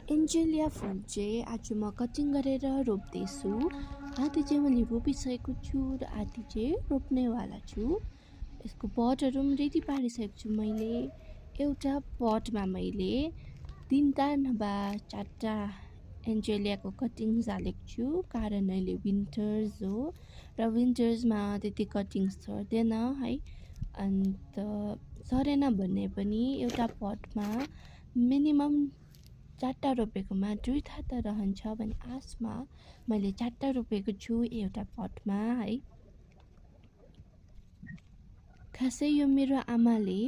Angelia फुल चाहिँ आज म कटिङ गरेर रोप्दैछु। आधी चाहिँ मैले रोपिसकेको छु र आधी चाहिँ रोप्नेवाला छु। यसको पटहरू पनि रेडी पारिसकेको छु मैले। एउटा पटमा मैले 3टा नभा 4टा एन्जेलियाको कटिङ्स हालेको छु, कारण अहिले विन्टर्स हो र विन्टर्समा त्यति कटिङ्स सर्दैन है। अन्त सरेन भने पनि एउटा पटमा मिनिमम 4टा रोपेकोमा 2 त रहन्छ भन्ने आशमा मैले 4टा रोपेको छु एउटा पटमा है। खासै यो मेरो आमाले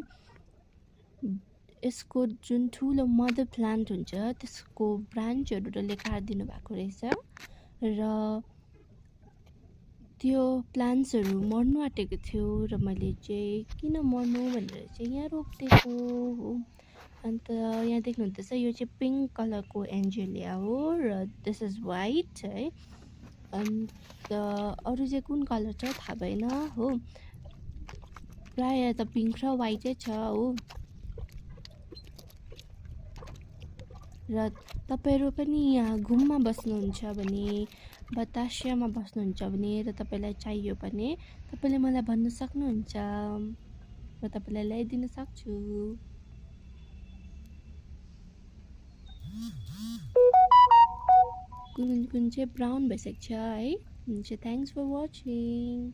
यसको जुन ठुलो मदर प्लान्ट हुन्छ त्यसको ब्रान्चहरू डल्लै काटिदिनु भएको रहेछ र त्यो प्लान्ट्सहरू मर्नु आँटेको थियो र मैले चाहिँ किन मर्नु भनेर चाहिँ यहाँ रोपिदिएको हो। अन्त यहाँ देख्नुहुँदैछ यो चाहिँ पिङ्क कलरको एन्जेलिया हो र दिस इज वाइट है। अन्त अरू चाहिँ कुन कलर छ थाहा भएन हो, प्रायः त पिङ्क र वाइटै छ हो। र तपाईँहरू पनि यहाँ घुममा बस्नुहुन्छ भने बतासियामा बस्नुहुन्छ भने र तपाईँलाई चाहियो भने तपाईँले मलाई भन्न सक्नुहुन्छ, म तपाईँलाई ल्याइदिन सक्छु। कुन चाहिँ ब्राउन भइसकेको छ है। हुन्छ, थ्याङ्क्स फर वाचिङ।